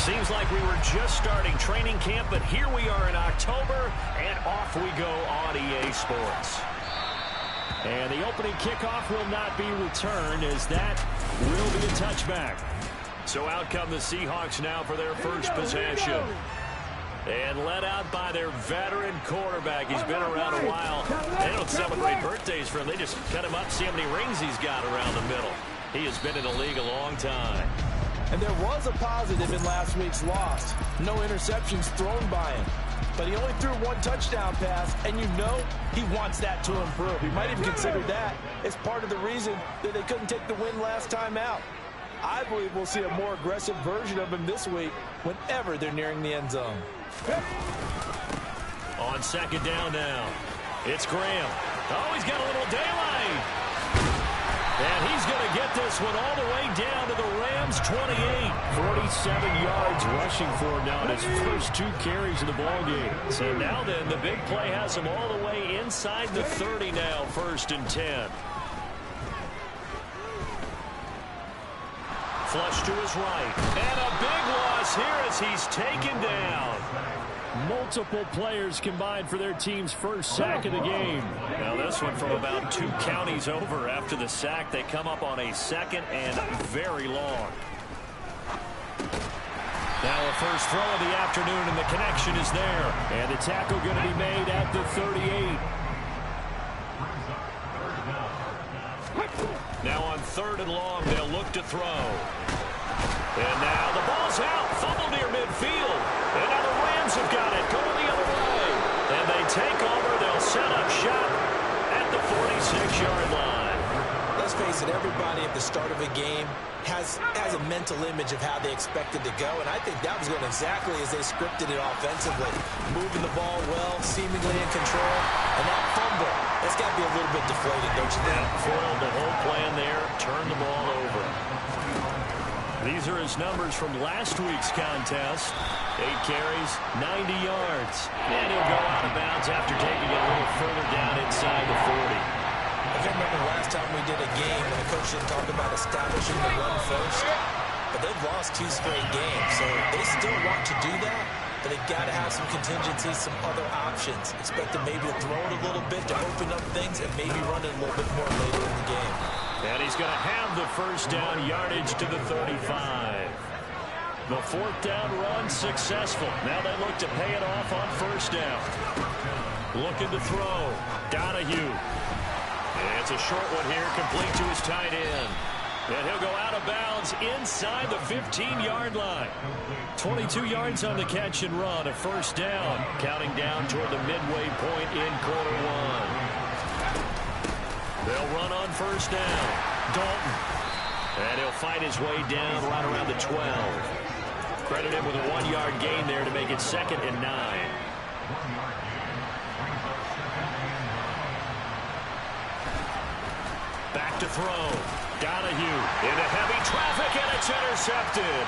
Seems like we were just starting training camp, but here we are in October, and off we go on EA Sports. And the opening kickoff will not be returned, as that will be a touchback. So out come the Seahawks now for their first possession. And led out by their veteran quarterback. He's been around a while. They don't celebrate birthdays for him. They just cut him up, see how many rings he's got around the middle. He has been in the league a long time. And there was a positive in last week's loss. No interceptions thrown by him. But he only threw one touchdown pass, and you know he wants that to improve. He might even consider that as part of the reason that they couldn't take the win last time out. I believe we'll see a more aggressive version of him this week whenever they're nearing the end zone. On second down now, it's Graham. Oh, he's got a little daylight. And he's going to get this one all the way down to the Rams' 28. 47 yards rushing for him now in his first 2 carries of the ballgame. So now then, the big play has him all the way inside the 30 now, 1st and 10. Flush to his right. And a big loss here as he's taken down. Multiple players combined for their team's first sack of the game. Now this one from about 2 counties over after the sack. They come up on a 2nd and very long. Now a first throw of the afternoon, and the connection is there. And the tackle going to be made at the 38. Now on 3rd and long, they'll look to throw. And now the ball's out. Fumble near midfield. And now the Rams have got it. Going the other way. And they take over. They'll set up shop at the 46-yard line. Let's face it, everybody at the start of a game has a mental image of how they expect it to go, and I think that was going exactly as they scripted it offensively. Moving the ball well, seemingly in control, and that fumble, that's got to be a little bit deflating, don't you think? Foiled the whole plan there, turn the ball over. These are his numbers from last week's contest. 8 carries, 90 yards. And he'll go out of bounds after taking it a little further down inside the 40. I can remember last time we did a game when the coach didn't talk about establishing the run first, but they've lost 2 straight games, so they still want to do that, but they've got to have some contingencies, some other options. Expect them maybe to throw it a little bit to open up things and maybe run it a little bit more later in the game. And he's going to have the first down yardage to the 35. The 4th down run successful. Now they look to pay it off on 1st down. Looking to throw. Donahue. It's a short one here, complete to his tight end. And he'll go out of bounds inside the 15-yard line. 22 yards on the catch and run, a 1st down. Counting down toward the midway point in quarter 1. They'll run on 1st down. Dalton. And he'll fight his way down right around the 12. Credit him with a 1-yard gain there to make it 2nd and 9. Back to throw. Donahue into heavy traffic, and it's intercepted.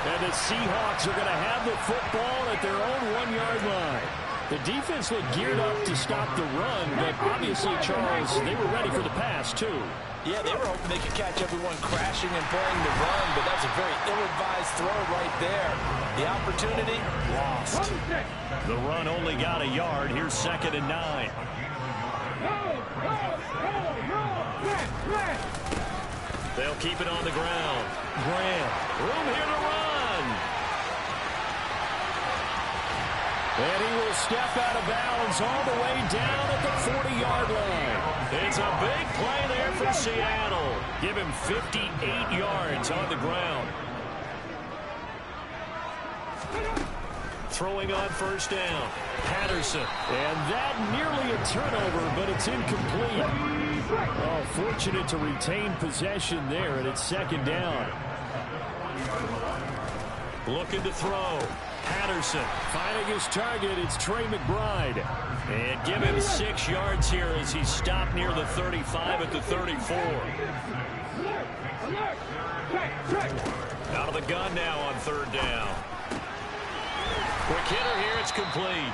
And the Seahawks are going to have the football at their own 1-yard line. The defense looked geared up to stop the run, but obviously, Charles, they were ready for the pass, too. Yeah, they were hoping they could catch everyone crashing and playing the run, but that's a very ill-advised throw right there. The opportunity, lost. The run only got a yard. Here's 2nd and 9. They'll keep it on the ground. Graham, room here to run. And he will step out of bounds all the way down at the 40-yard line. It's a big play there for Seattle. Give him 58 yards on the ground. Throwing on 1st down. Patterson. And that nearly a turnover, but it's incomplete. Oh, fortunate to retain possession there, and it's 2nd down. Looking to throw. Patterson finding his target. It's Trey McBride. And give him 6 yards here as he stopped near the 35 at the 34. Out of the gun now on 3rd down. Quick hitter here, it's complete.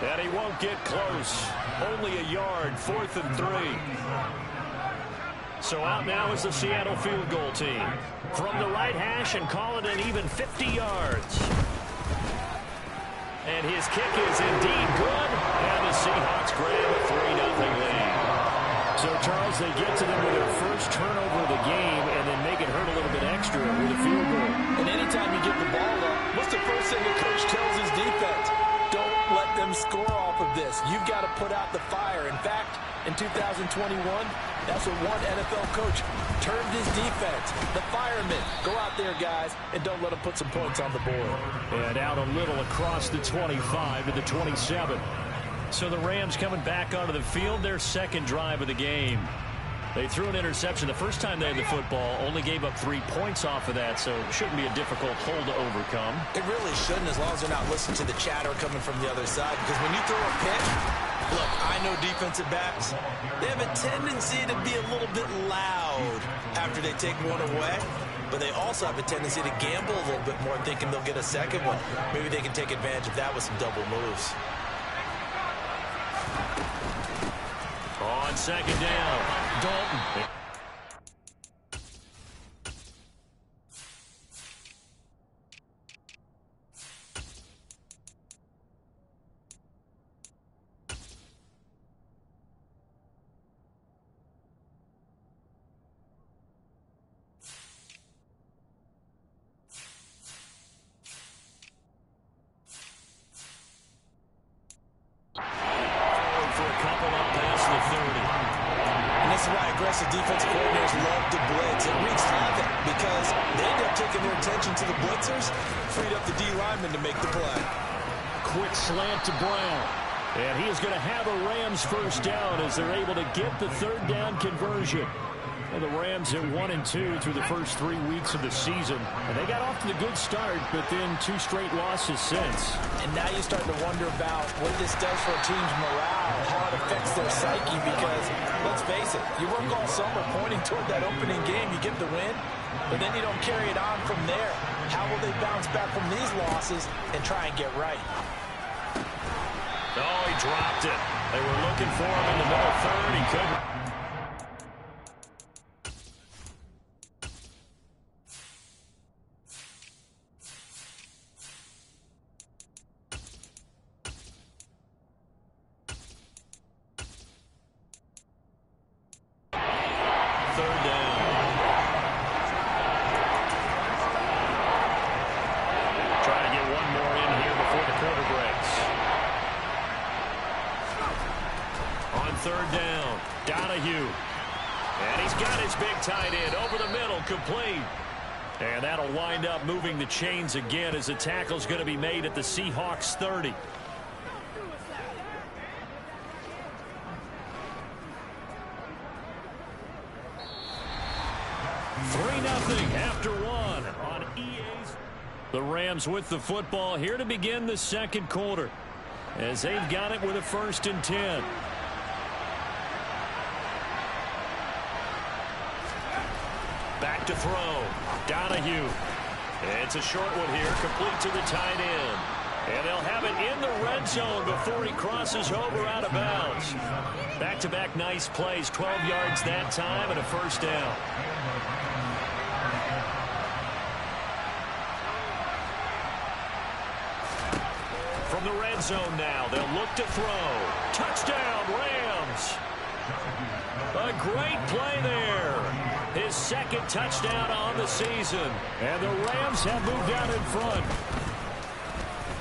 And he won't get close. Only a yard, 4th and 3. So out now is the Seattle field goal team. From the right hash and call it an even 50 yards. And his kick is indeed good. And the Seahawks grab a 3-0 lead. So, Charles, they get to them with their first turnover of the game and then make it hurt a little bit extra with a field goal. And anytime you get the ball up, what's the first thing a coach tells his defense? Don't let them score off of this. You've got to put out the fire. In fact, in 2021, that's what one NFL coach termed his defense. The firemen. Go out there, guys, and don't let them put some points on the board. And out a little across the 25 to the 27. So the Rams coming back onto the field, their second drive of the game. They threw an interception the first time they had the football, only gave up 3 points off of that, so it shouldn't be a difficult hole to overcome. It really shouldn't, as long as they're not listening to the chatter coming from the other side, because when you throw a pick, look, I know defensive backs, they have a tendency to be a little bit loud after they take one away, but they also have a tendency to gamble a little bit more, thinking they'll get a second one. Maybe they can take advantage of that with some double moves. On second down, Dalton. Defensive coordinators love to blitz. It wreaks havoc because they end up taking their attention to the blitzers, freed up the D lineman to make the play. Quick slant to Brown. And he is going to have a Rams first down as they're able to get the third down conversion. Well, the Rams at 1-2 through the first 3 weeks of the season. And they got off to the good start, but then 2 straight losses since. And now you start to wonder about what this does for a team's morale, how it affects their psyche, because, let's face it, you work all summer pointing toward that opening game, you get the win, but then you don't carry it on from there. How will they bounce back from these losses and try and get right? Oh, he dropped it. They were looking for him in the middle third. He couldn't. Third down, Donahue. And he's got his big tight end over the middle, complete. And that'll wind up moving the chains again as the tackle's going to be made at the Seahawks 30. After one on EA's. The Rams with the football here to begin the second quarter as they've got it with a 1st and 10. Back to throw. Donahue. It's a short one here, complete to the tight end. And they'll have it in the red zone before he crosses over out of bounds. Back-to-back nice plays, 12 yards that time and a 1st down. From the red zone now, they'll look to throw. Touchdown, Rams. A great play there. His 2nd touchdown on the season. And the Rams have moved out in front.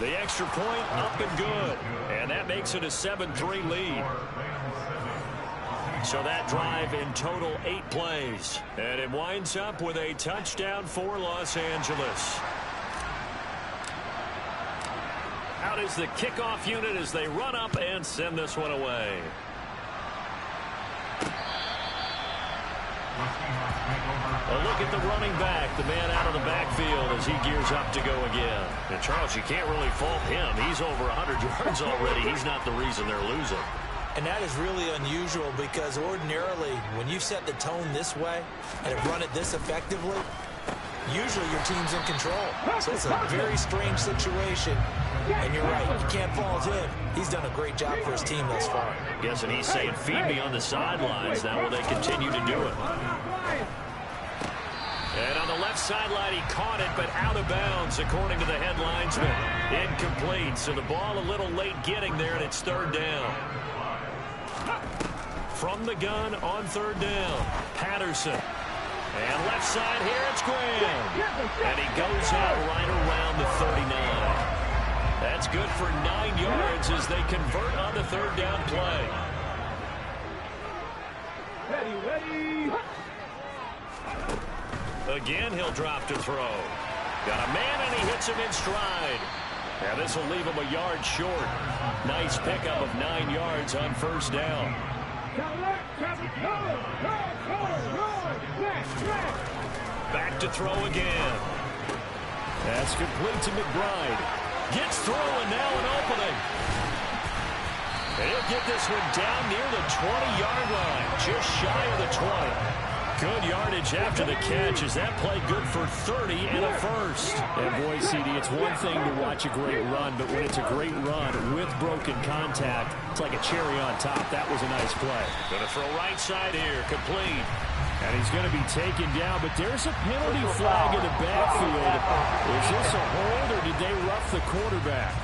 The extra point up and good. And that makes it a 7-3 lead. So that drive in total 8 plays. And it winds up with a touchdown for Los Angeles. Out is the kickoff unit as they run up and send this one away. A look at the running back, the man out of the backfield as he gears up to go again. And Charles, you can't really fault him. He's over 100 yards already. He's not the reason they're losing. And that is really unusual because ordinarily when you set the tone this way and have run it this effectively, usually your team's in control. So it's a very strange situation And you're right, you can't fault him. He's done a great job for his team thus far. Guessing he's saying, feed me on the sidelines. Now will they continue to do it? And on the left sideline, he caught it, but out of bounds, according to the head linesman. Incomplete, so the ball a little late getting there, and it's third down. From the gun on third down, Patterson. And left side here, it's Graham. And he goes out right around the 39. That's good for 9 yards as they convert on the third down play. Ready. Again, he'll drop to throw. Got a man, and he hits him in stride. Now this will leave him a yard short. Nice pickup of 9 yards on first down. Back to throw again. That's complete to McBride. Gets through, and now an opening. And he'll get this one down near the 20-yard line, just shy of the 20. Good yardage after the catch. Is that play good for 30 and a first? And boy, CD, it's one thing to watch a great run, but when it's a great run with broken contact, it's like a cherry on top. That was a nice play. Going to throw right side here, complete. And he's going to be taken down, but there's a penalty flag in the backfield. Is this a hold, or did they rough the quarterback?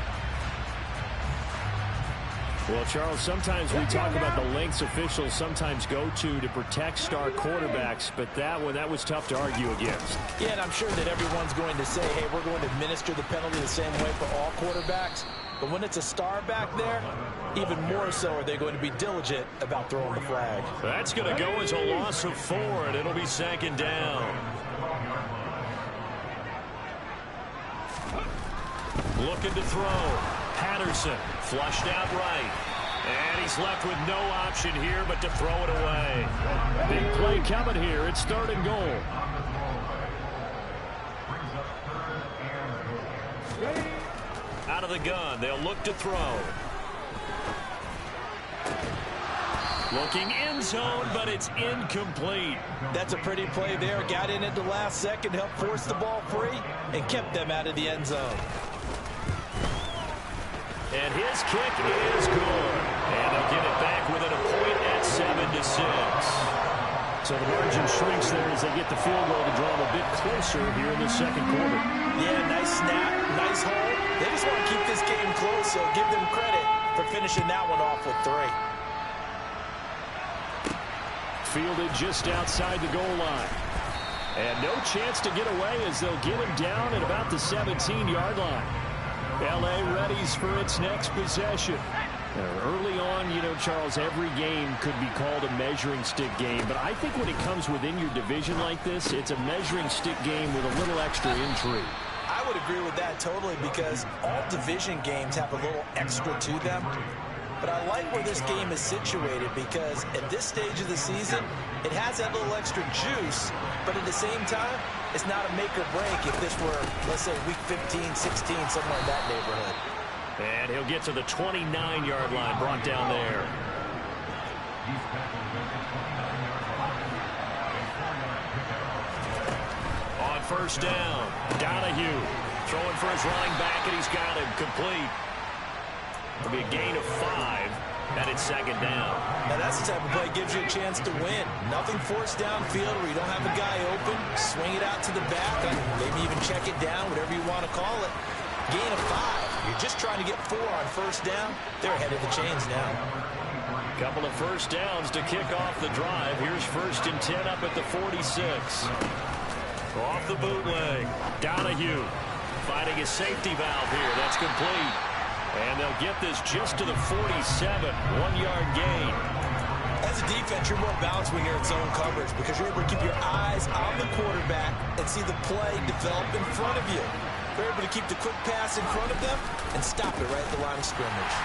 Well, Charles, sometimes we talk about the lengths officials sometimes go to protect star quarterbacks, but that was tough to argue against. Yeah, and I'm sure that everyone's going to say, hey, we're going to administer the penalty the same way for all quarterbacks. But when it's a star back there, even more so are they going to be diligent about throwing the flag. That's going to go as a loss of 4, and it'll be second down. Looking to throw. Patterson flushed out right. And he's left with no option here but to throw it away. Big play coming here. It's third and goal. Out of the gun. They'll look to throw. Looking end zone, but it's incomplete. That's a pretty play there. Got in at the last second, helped force the ball free, and kept them out of the end zone. And his kick is good. And they'll get it back within a point at 7-6. So the margin shrinks there as they get the field goal to draw them a bit closer here in the second quarter. Yeah, nice snap, nice hold. They just want to keep this game close, so give them credit for finishing that one off with 3. Fielded just outside the goal line. And no chance to get away as they'll get him down at about the 17-yard line. L.A. readies for its next possession. Early on, you know, Charles, every game could be called a measuring stick game. But I think when it comes within your division like this, it's a measuring stick game with a little extra intrigue. I would agree with that totally because all division games have a little extra to them. But I like where this game is situated because at this stage of the season, it has that little extra juice, but at the same time, it's not a make or break if this were, let's say, week 15, 16, somewhere in that neighborhood. And he'll get to the 29-yard line, brought down there. On first down, Donahue throwing for his running back, and he's got him complete. It'll be a gain of 5, and it's second down. Now that's the type of play that gives you a chance to win. Nothing forced downfield where you don't have a guy open. Swing it out to the back, maybe even check it down, whatever you want to call it. Gain of 5. You're just trying to get 4 on first down. They're ahead of the chains now. Couple of first downs to kick off the drive. Here's first and 10 up at the 46. Off the bootleg. Donahue finding his safety valve here. That's complete. And they'll get this just to the 47. 1-yard gain. As a defense, you're more balanced when you're in zone coverage because you're able to keep your eyes on the quarterback and see the play develop in front of you. You're able to keep the quick pass in front of them and stop it right at the line of scrimmage.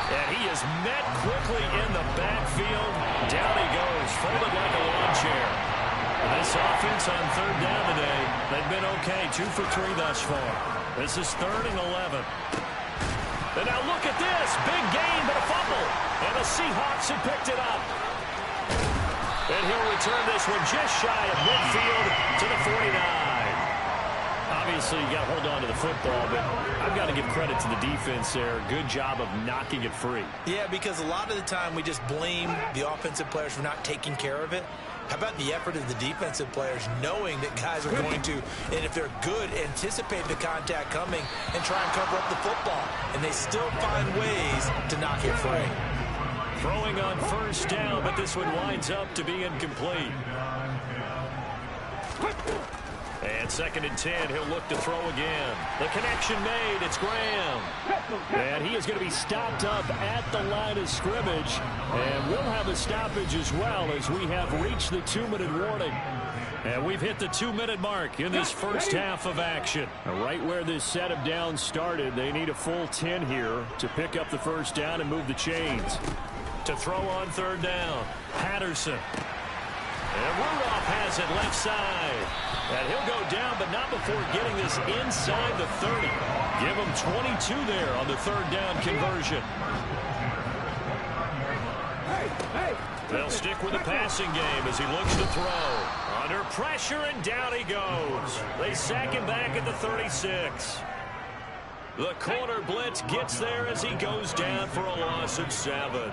And he is met quickly in the backfield. Down he goes, folded like a lawn chair. This offense on third down today, they've been okay. 2 for 3 thus far. This is 3rd and 11. And now look at this. Big gain, but a fumble. And the Seahawks have picked it up. And he'll return this one just shy of midfield to the 49. Obviously, you got to hold on to the football, but I've got to give credit to the defense there. Good job of knocking it free. Yeah, because a lot of the time we just blame the offensive players for not taking care of it. How about the effort of the defensive players knowing that guys are going to, and if they're good, anticipate the contact coming and try and cover up the football. And they still find ways to knock it free. Throwing on first down, but this one winds up to be incomplete. And 2nd and 10, he'll look to throw again. The connection made, it's Graham. And he is going to be stopped up at the line of scrimmage. And we'll have a stoppage as well as we have reached the 2-minute warning. And we've hit the 2-minute mark in this first half of action. Right where this set of downs started, they need a full 10 here to pick up the first down and move the chains. To throw on 3rd down, Patterson. And Rudolph has it left side. And he'll go down, but not before getting this inside the 30. Give him 22 there on the 3rd down conversion. They'll stick with the passing game as he looks to throw. Under pressure, and down he goes. They sack him back at the 36. The corner blitz gets there as he goes down for a loss of 7.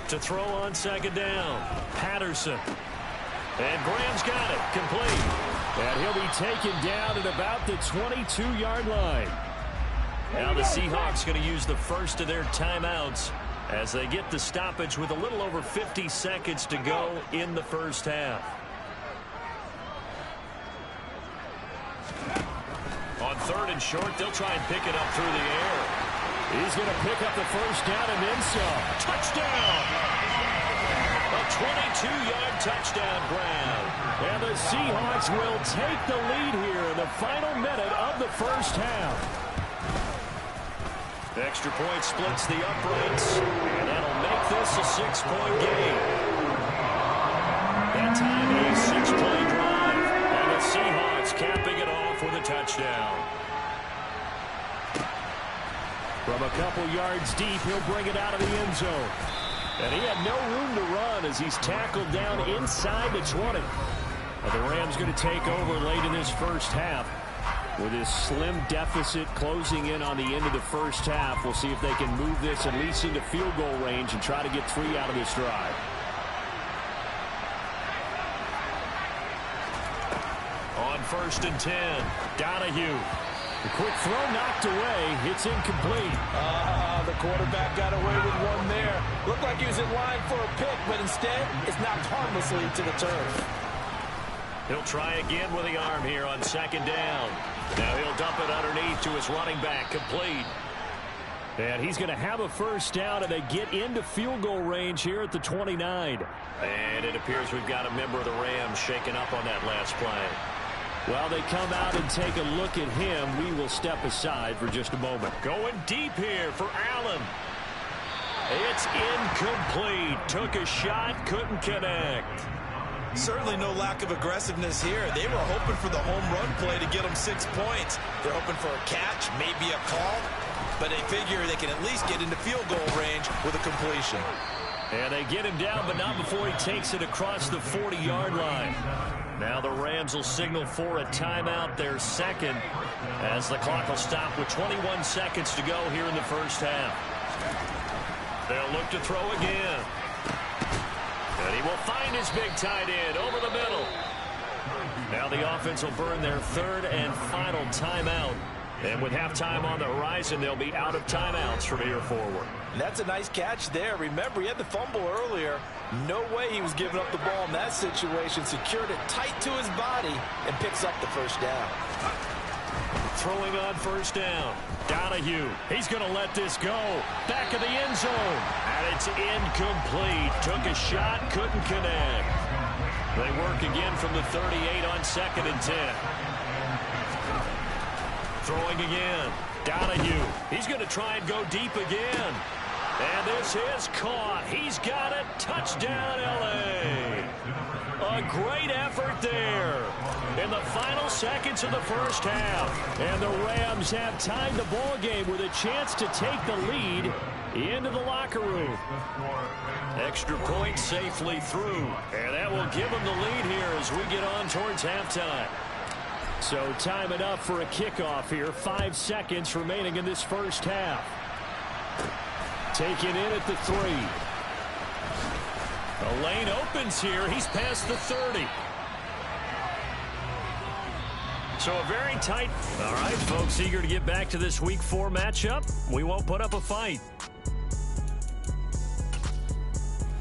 To throw on 2nd down, Patterson. And Graham's got it, complete. And he'll be taken down at about the 22-yard line. Now the Seahawks going to use the first of their timeouts as they get the stoppage with a little over 50 seconds to go in the first half. On 3rd and short, they'll try and pick it up through the air. He's going to pick up the first down and then some. Touchdown! A 22-yard touchdown grab. And the Seahawks will take the lead here in the final minute of the first half. Extra point splits the uprights, and that'll make this a 6-point game. That time a 6-play drive, and the Seahawks capping it off with a touchdown. From a couple yards deep, he'll bring it out of the end zone. And he had no room to run as he's tackled down inside the 20. The Rams going to take over late in this first half with his slim deficit closing in on the end of the first half. We'll see if they can move this at least into field goal range and try to get 3 out of this drive. On 1st and 10, Donahue. The quick throw knocked away. It's incomplete. The quarterback got away with one there. Looked like he was in line for a pick, but instead it's knocked harmlessly to the turf. He'll try again with the arm here on 2nd down. Now he'll dump it underneath to his running back, complete. And he's going to have a first down, and they get into field goal range here at the 29. And it appears we've got a member of the Rams shaken up on that last play. While they come out and take a look at him, we will step aside for just a moment. Going deep here for Allen. It's incomplete. Took a shot, couldn't connect. Certainly no lack of aggressiveness here. They were hoping for the home run play to get them 6 points. They're hoping for a catch, maybe a call, but they figure they can at least get into field goal range with a completion. And they get him down, but not before he takes it across the 40-yard line. Now the Rams will signal for a timeout, their second, as the clock will stop with 21 seconds to go here in the first half. They'll look to throw again. And he will find his big tight end over the middle. Now the offense will burn their 3rd and final timeout. And with halftime on the horizon, they'll be out of timeouts from here forward. That's a nice catch there. Remember, he had the fumble earlier. No way he was giving up the ball in that situation. Secured it tight to his body and picks up the first down. Throwing on first down. Donahue. He's going to let this go. Back of the end zone. And it's incomplete. Took a shot, couldn't connect. They work again from the 38 on 2nd and 10. Throwing again. Donahue. He's going to try and go deep again. And this is caught. He's got it. Touchdown, L.A. A great effort there in the final seconds of the first half. And the Rams have tied the ball game with a chance to take the lead into the locker room. Extra point safely through. And that will give them the lead here as we get on towards halftime. So time enough for a kickoff here. 5 seconds remaining in this first half. Taken in at the 3. The lane opens here. He's past the 30. So a very tight. All right, folks, eager to get back to this Week 4 matchup. We won't put up a fight.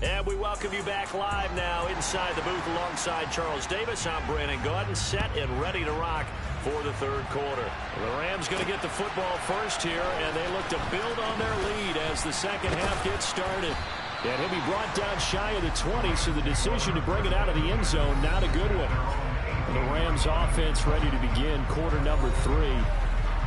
And we welcome you back live now inside the booth alongside Charles Davis. I'm Brandon Gaudin, set and ready to rock for the third quarter. The Rams going to get the football first here, and they look to build on their lead as the second half gets started. And he'll be brought down shy of the 20, so the decision to bring it out of the end zone, not a good one. The Rams offense ready to begin quarter number 3.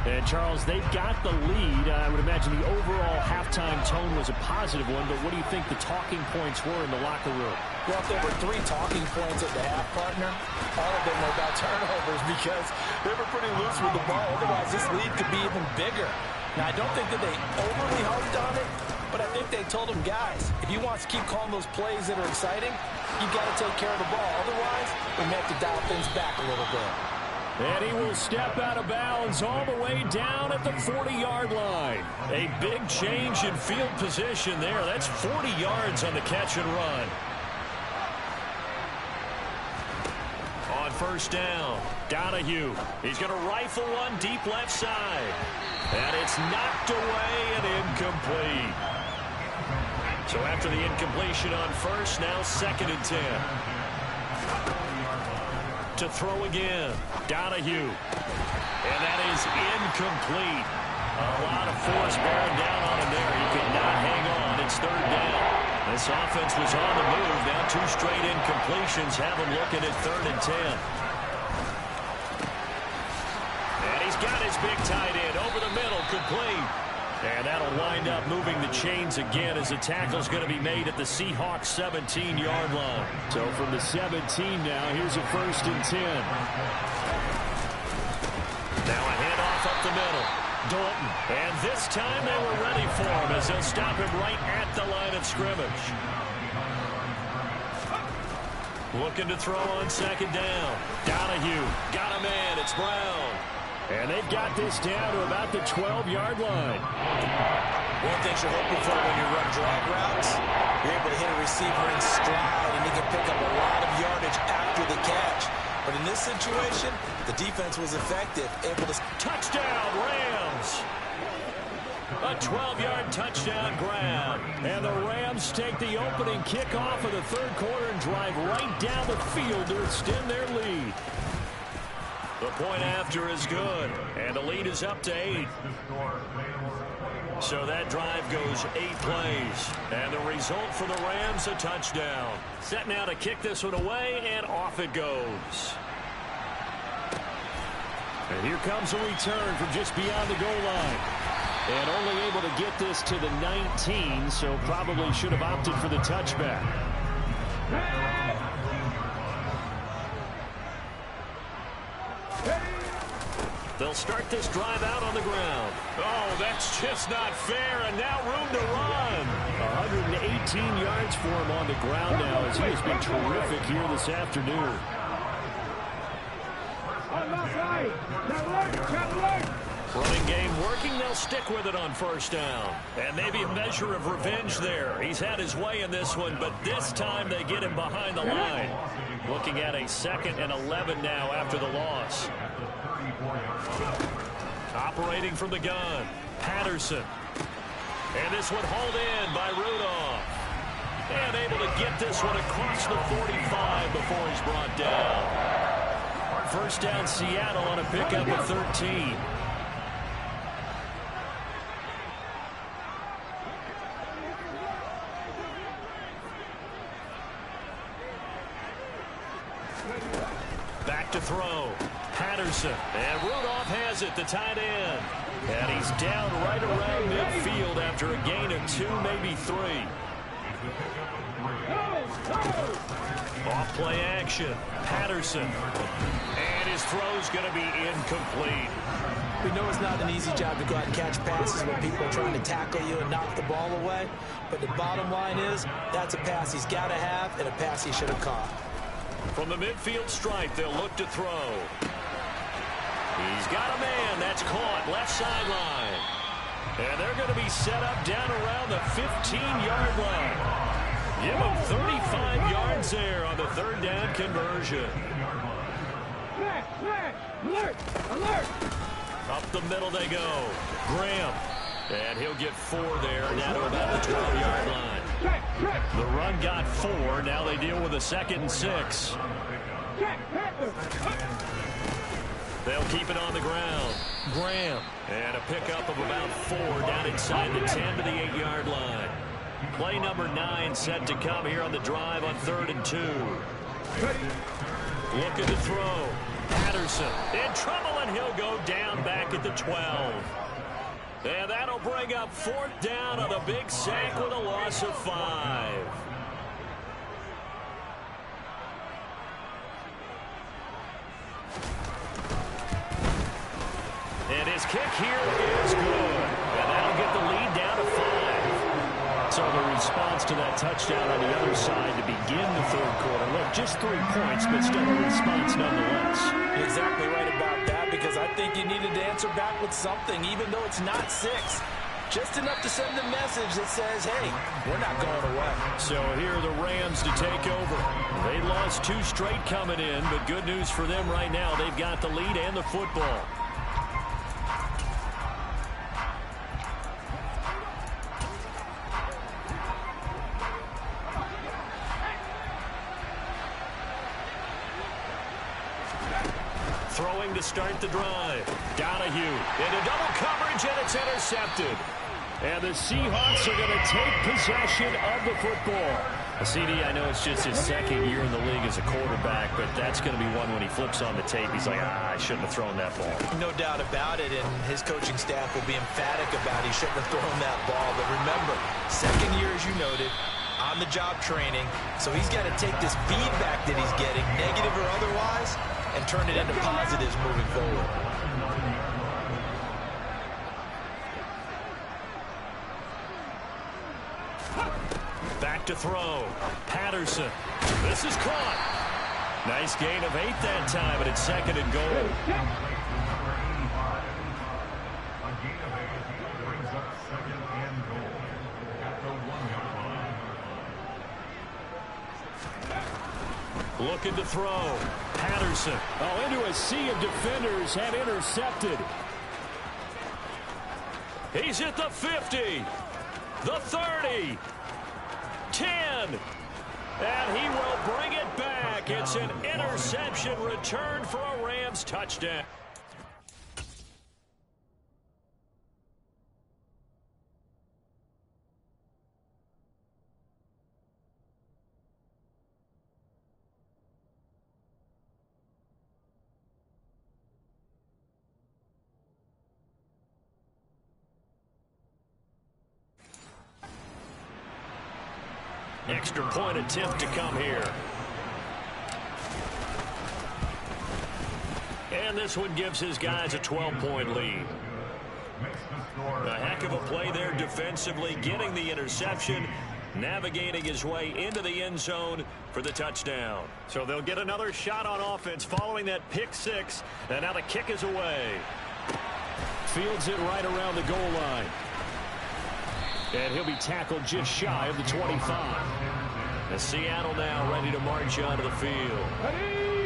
And, Charles, they've got the lead. I would imagine the overall halftime tone was a positive one, but what do you think the talking points were in the locker room? Well, if there were 3 talking points at the half, partner, all of them were about turnovers because they were pretty loose with the ball. Otherwise, this lead could be even bigger. Now, I don't think that they overly harped on it, but I think they told them, guys, if you want to keep calling those plays that are exciting, you've got to take care of the ball. Otherwise, we may have to dial things back a little bit. And he will step out of bounds all the way down at the 40-yard line. A big change in field position there. That's 40 yards on the catch and run. On first down, Donahue. He's going to rifle one deep left side. And it's knocked away and incomplete. So after the incompletion on first, now 2nd and 10. To throw again, Donahue. And that is incomplete. A lot of force bearing down on him there. He could not hang on. It's 3rd down. This offense was on the move. Now 2 straight incompletions have him looking at 3rd and 10. And he's got his big tight end over the middle, complete. And that'll wind up moving the chains again as the tackle's going to be made at the Seahawks 17-yard line. So from the 17 now, here's a 1st and 10. Now a handoff up the middle. Dalton. And this time they were ready for him as they'll stop him right at the line of scrimmage. Looking to throw on 2nd down. Donahue got a man. It's Brown. And they've got this down to about the 12-yard line. One thing you're hoping for when you run drag routes, you're able to hit a receiver in stride, and he can pick up a lot of yardage after the catch. But in this situation, the defense was effective, able to... Touchdown, Rams! A 12-yard touchdown grab. And the Rams take the opening kickoff of the third quarter and drive right down the field to extend their lead. The point after is good, and the lead is up to 8. So that drive goes 8 plays, and the result for the Rams, a touchdown. Set now to kick this one away, and off it goes. And here comes a return from just beyond the goal line. And only able to get this to the 19, so probably should have opted for the touchback. They'll start this drive out on the ground. Oh, that's just not fair, and now room to run. 118 yards for him on the ground now as he has been terrific here this afternoon. Running game working, they'll stick with it on first down. And maybe a measure of revenge there. He's had his way in this one, but this time they get him behind the line. Looking at a 2nd and 11 now after the loss. Operating from the gun, Patterson. And this one hauled in by Rudolph. And able to get this one across the 45 before he's brought down. First down, Seattle on a pickup of 13. Back to throw. Patterson. And Rudolph has it, the tight end. And he's down right around midfield after a gain of 2, maybe 3. Off play action. Patterson. And his throw's going to be incomplete. We know it's not an easy job to go out and catch passes when people are trying to tackle you and knock the ball away. But the bottom line is, that's a pass he's got to have and a pass he should have caught. From the midfield stripe, they'll look to throw. He's got a man. That's caught. Left sideline. And they're going to be set up down around the 15-yard line. Give them 35 yards there on the third down conversion. Alert! Alert! Up the middle they go. Graham. And he'll get 4 there, now to about the 12-yard line. The run got 4. Now they deal with a 2nd and 6. They'll keep it on the ground. Graham. And a pickup of about 4 down inside the 10 to the 8-yard line. Play number 9 set to come here on the drive on 3rd and 2. Looking to throw. Patterson in trouble, and he'll go down back at the 12. And that'll bring up 4th down on a big sack with a loss of 5. And his kick here is good. And that'll get the lead down to 5. So the response to that touchdown on the other side to begin the 3rd quarter. Look, just 3 points, but still a response nonetheless. You're exactly right about that, because I think you needed to answer back with something, even though it's not 6. Just enough to send a message that says, hey, we're not going away. So here are the Rams to take over. They lost 2 straight coming in, but good news for them right now. They've got the lead and the football. Throwing to start the drive. Donahue into double coverage, and it's intercepted. And the Seahawks are going to take possession of the football. CD, I know it's just his 2nd year in the league as a quarterback, but that's going to be one when he flips on the tape. He's like, I shouldn't have thrown that ball. No doubt about it, and his coaching staff will be emphatic about he shouldn't have thrown that ball. But remember, 2nd year, as you noted, on-the-job training, so he's got to take this feedback that he's getting, negative or otherwise, and turn it into positives moving forward. Back to throw. Patterson. This is caught. Nice gain of 8 that time, but it's 2nd and goal. Looking to throw. Patterson. Oh, into a sea of defenders, and intercepted. He's at the 50. The 30. 10. And he will bring it back. It's an interception return for a Rams touchdown. Extra point attempt to come here. And this one gives his guys a 12-point lead. A heck of a play there defensively, getting the interception, navigating his way into the end zone for the touchdown. So they'll get another shot on offense following that pick 6, and now the kick is away. Fields it right around the goal line. And he'll be tackled just shy of the 25. And Seattle now ready to march onto the field.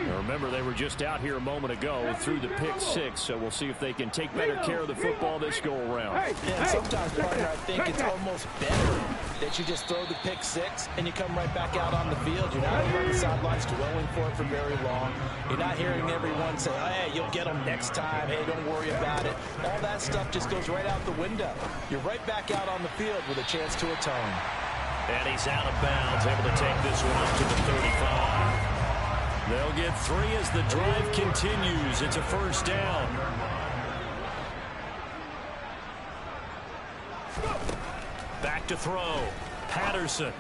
Now remember, they were just out here a moment ago through the pick 6, so we'll see if they can take better care of the football this go-around. And sometimes, partner, I think it's almost better that you just throw the pick 6 and you come right back out on the field. You're not over on the sidelines dwelling for it for very long. You're not hearing everyone say, hey, you'll get them next time. Hey, don't worry about it. All that stuff just goes right out the window. You're right back out on the field with a chance to atone. And he's out of bounds, able to take this one up to the 35. They'll get 3 as the drive continues. It's a first down. Back to throw. Patterson.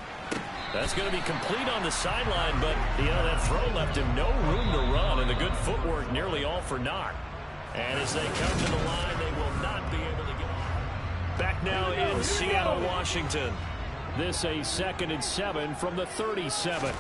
That's going to be complete on the sideline, but, that throw left him no room to run, and the good footwork nearly all for naught. And as they come to the line, they will not be able to get on. Back now in Seattle, Washington. This a 2nd and 7 from the 37.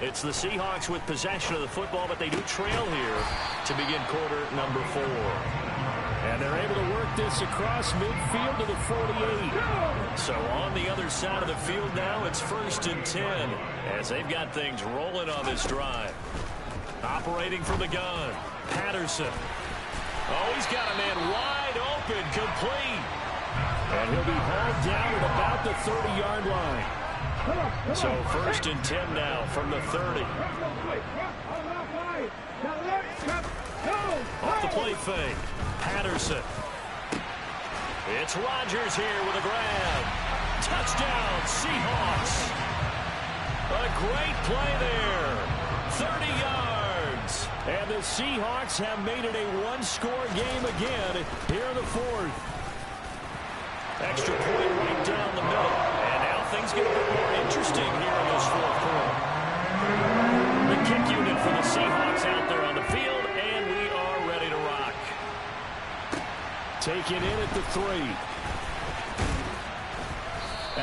It's the Seahawks with possession of the football, but they do trail here to begin quarter number 4. And they're able to work this across midfield to the 48. So on the other side of the field now, it's 1st and 10 as they've got things rolling on this drive. Operating from the gun, Patterson. Oh, he's got a man wide open, complete. And he'll be hauled down at about the 30-yard line. So 1st and 10 now from the 30. Off the play fake. Patterson. It's Rodgers here with a grab. Touchdown, Seahawks. A great play there. 30 yards. And the Seahawks have made it a one-score game again here in the 4th. Extra point right down the middle. And now things get a bit more interesting here in this 4th quarter. The kick unit for the Seahawks out there on the field, and we are ready to rock. Taken in at the 3.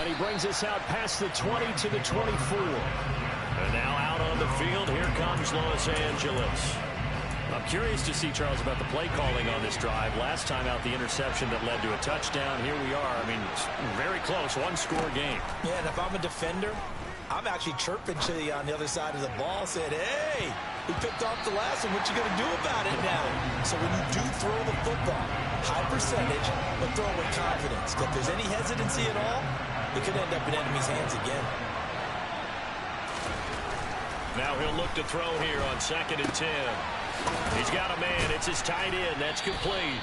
And he brings us out past the 20 to the 24. And now out on the field, here comes Los Angeles. I'm curious to see, Charles, about the play calling on this drive. Last time out, the interception that led to a touchdown. Here we are. I mean, it's very close, one-score game. Yeah, and if I'm a defender, I'm actually chirping to you on the other side of the ball, saying, hey, we picked off the last one. What you going to do about it now? So when you do throw the football, high percentage, but throw it with confidence. If there's any hesitancy at all, it could end up in enemy's hands again. Now he'll look to throw here on 2nd and 10. He's got a man. It's his tight end. That's complete.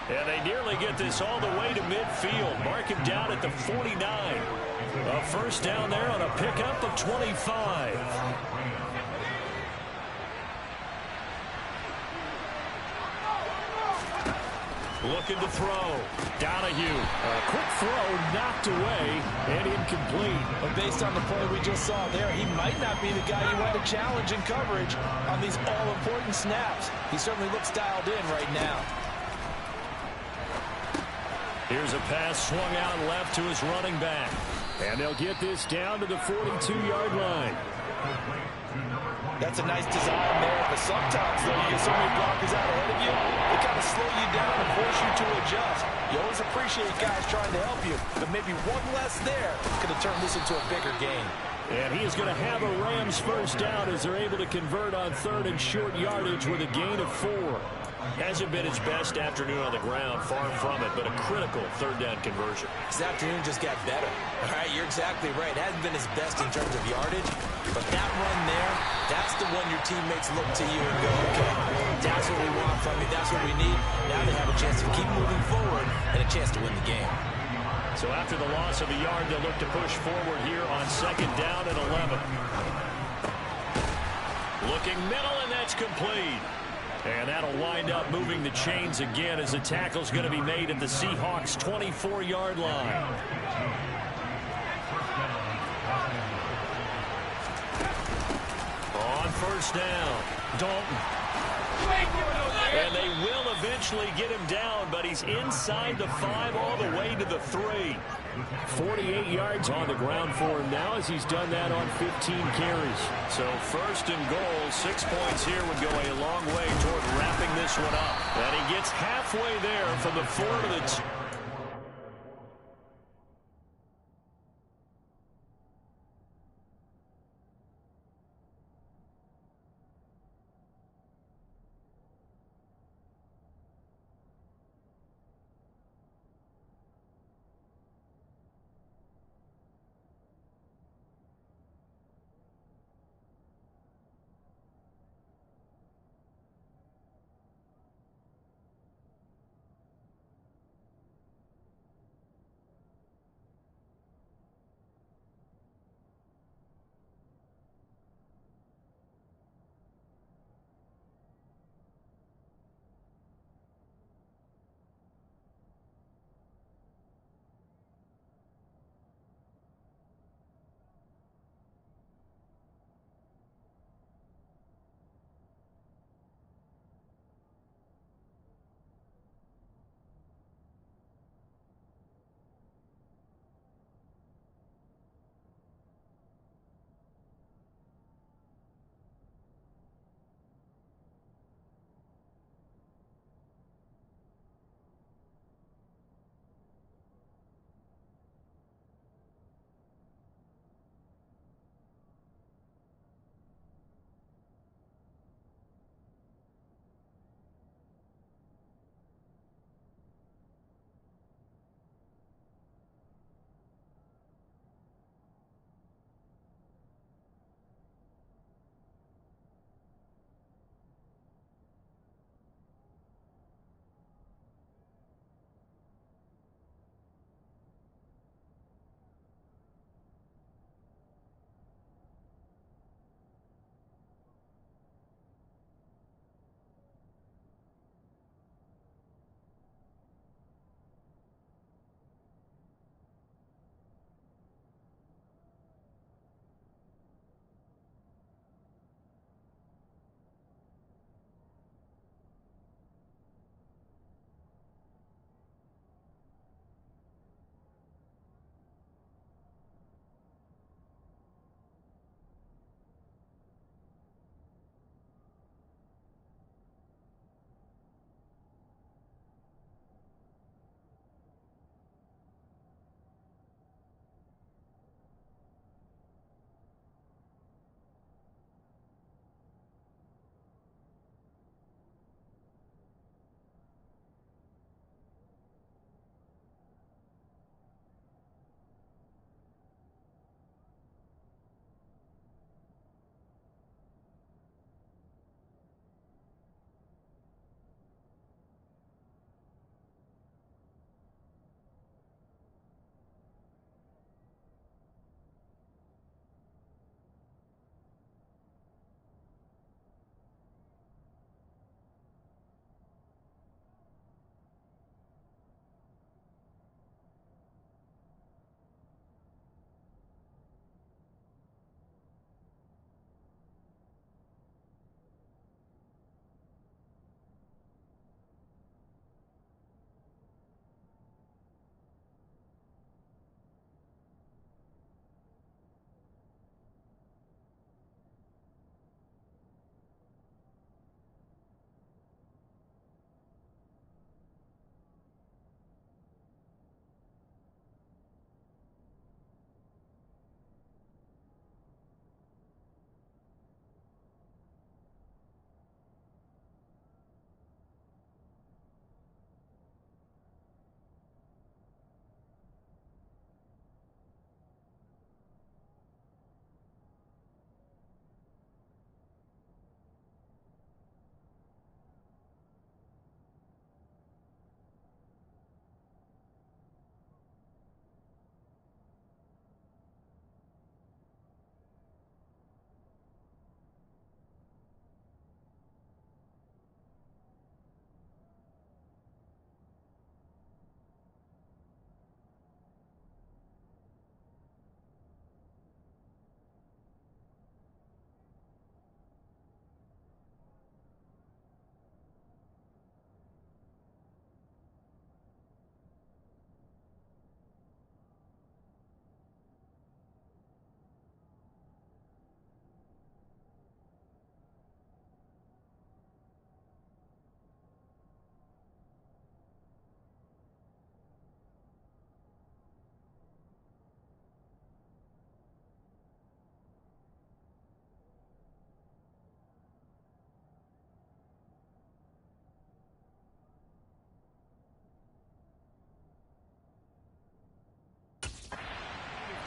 And they nearly get this all the way to midfield. Mark him down at the 49. A 1st down there on a pickup of 25. Looking to throw. Donahue. A quick throw knocked away and incomplete. But based on the play we just saw there, he might not be the guy you want to challenge in coverage on these all-important snaps. He certainly looks dialed in right now. Here's a pass swung out left to his running back. And they'll get this down to the 42-yard line. That's a nice design there, but sometimes, though, you get so many blockers out ahead of you, they kind of slow you down and force you to adjust. You always appreciate guys trying to help you, but maybe one less there could have turned this into a bigger game. And he is going to have a Rams 1st down as they're able to convert on 3rd and short yardage with a gain of 4. Hasn't been his best afternoon on the ground, far from it, but a critical 3rd down conversion. His afternoon just got better. All right, you're exactly right. It hasn't been his best in terms of yardage, but that run there, that's the one your teammates look to you and go, okay, that's what we want from you, that's what we need. Now they have a chance to keep moving forward and a chance to win the game. So after the loss of a yard, they'll look to push forward here on 2nd down and 11. Looking middle, and that's complete. And that'll wind up moving the chains again as the tackle's going to be made at the Seahawks' 24-yard line. On 1st down, Dalton. And they will eventually get him down, but he's inside the 5 all the way to the 3. 48 yards on the ground for him now as he's done that on 15 carries. So 1st and goal, 6 points here would go a long way toward wrapping this one up. And he gets halfway there from the 4 to the 2.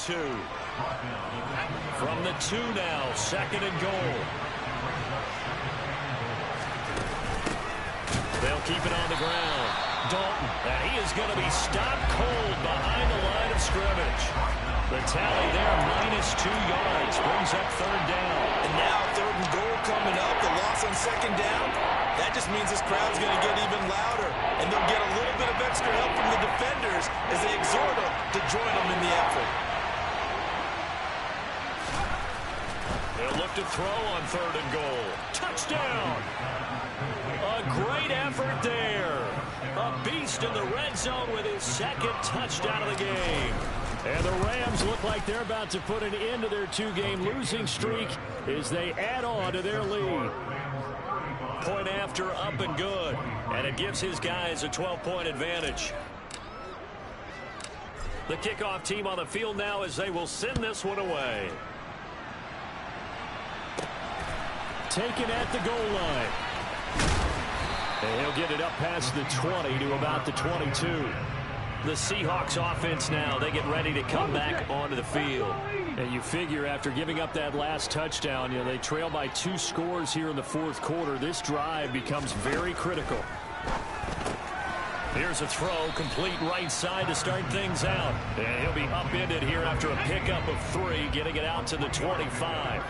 From the 2 now, 2nd and goal. They'll keep it on the ground. Dalton, and he is going to be stopped cold behind the line of scrimmage. The tally there, -2 yards, brings up 3rd down. And now 3rd and goal coming up. The loss on 2nd down. That just means this crowd's going to get even louder. And they'll get a little bit of extra help from the defenders as they exhort them to join them in the effort. They'll look to throw on 3rd and goal. Touchdown! A great effort there. A beast in the red zone with his 2nd touchdown of the game. And the Rams look like they're about to put an end to their 2-game losing streak as they add on to their lead. Point after, up and good. And it gives his guys a 12-point advantage. The kickoff team on the field now as they will send this one away. Taken at the goal line. And he'll get it up past the 20 to about the 22. The Seahawks offense now, they get ready to come back onto the field. And you figure after giving up that last touchdown, they trail by 2 scores here in the 4th quarter. This drive becomes very critical. Here's a throw, complete right side to start things out. And he'll be upended here after a pickup of 3, getting it out to the 25.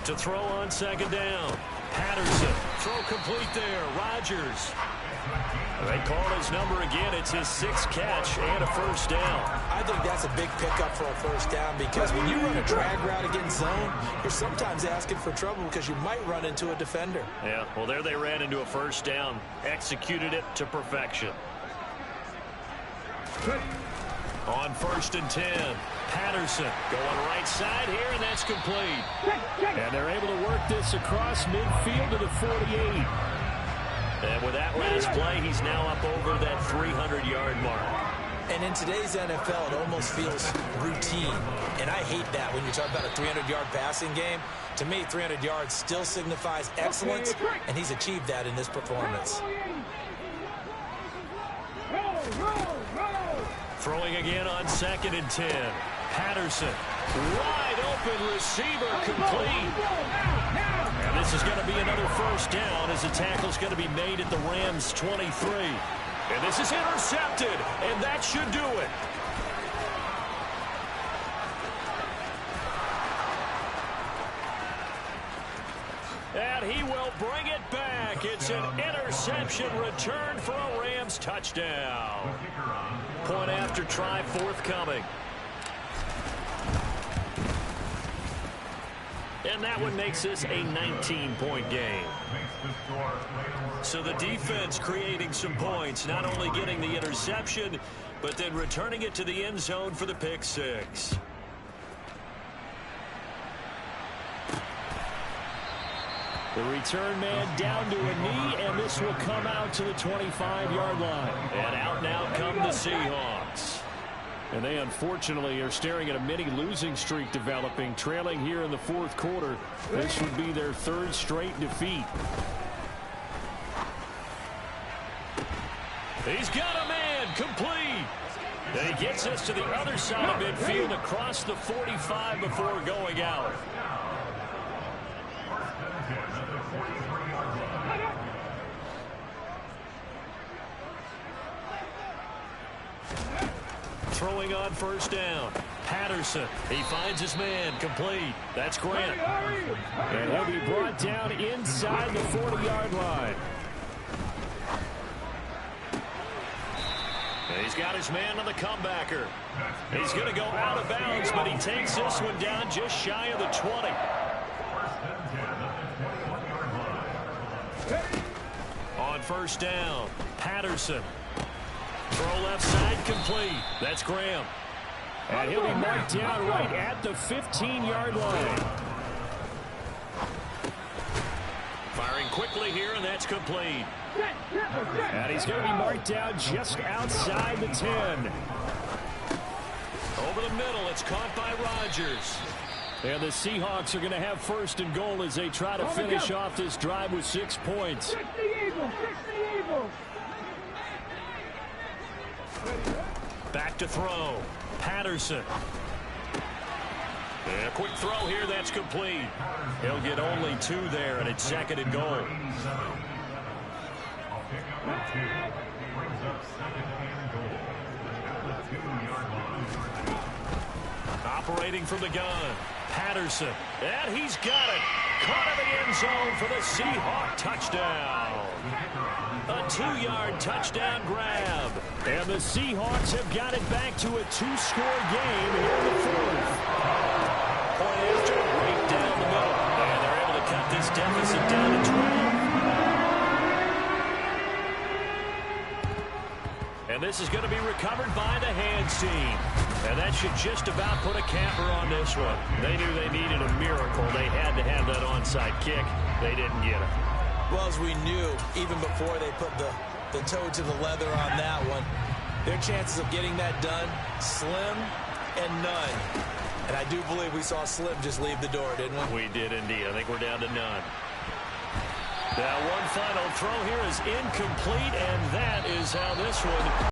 To throw on 2nd down. Patterson, throw complete there. Rodgers. They call his number again. It's his 6th catch and a 1st down. I think that's a big pickup for a 1st down because when you run a drag route against zone, you're sometimes asking for trouble because you might run into a defender. Yeah, well, there they ran into a 1st down. Executed it to perfection. On 1st and 10, Patterson going right side here, and that's complete. And they're able to work this across midfield to the 48. And with that last play, he's now up over that 300-yard mark. And in today's NFL, it almost feels routine. And I hate that when you talk about a 300-yard passing game. To me, 300 yards still signifies excellence, and he's achieved that in this performance. Throwing again on 2nd and 10. Patterson, wide open receiver, complete. And this is going to be another 1st down as the tackle's going to be made at the Rams' 23. And this is intercepted, and that should do it. And he will bring it back. It's an interception return for a Rams touchdown. Point after try forthcoming. And that one makes this a 19-point game. So the defense creating some points, not only getting the interception, but then returning it to the end zone for the pick 6. The return man down to a knee, and this will come out to the 25-yard line. And out now come the Seahawks. And they unfortunately are staring at a mini losing streak developing, trailing here in the 4th quarter. This would be their 3rd straight defeat. He's got a man, complete. And he gets us to the other side of midfield across the 45 before going out. Throwing on 1st down. Patterson, he finds his man, complete. That's Grant. And he'll be brought down inside the 40-yard line. And he's got his man on the comebacker. He's going to go out of bounds, but he takes this one down just shy of the 20. On 1st down, Patterson. Throw left side, complete. That's Graham. And he'll be marked down right at the 15-yard line. Firing quickly here, and that's complete. And he's going to be marked down just outside the 10. Over the middle, it's caught by Rodgers. And the Seahawks are going to have 1st and goal as they try to finish off this drive with 6 points. Back to throw. Patterson. And a quick throw here, that's complete. He'll get only 2 there, and it's 2nd and goal. Operating from the gun. Patterson. And he's got it. Caught in the end zone for the Seahawk touchdown. A 2-yard touchdown grab. And the Seahawks have got it back to a 2-score game here in the 4th. Point after, right down the middle. And they're able to cut this deficit down to 12. And this is going to be recovered by the hands team. And that should just about put a capper on this one. They knew they needed a miracle. They had to have that onside kick. They didn't get it. Well, as we knew, even before they put the toe to the leather on that one, their chances of getting that done, slim and none. And I do believe we saw Slim just leave the door, didn't we? We did indeed. I think we're down to none. Now, one final throw here is incomplete, and that is how this one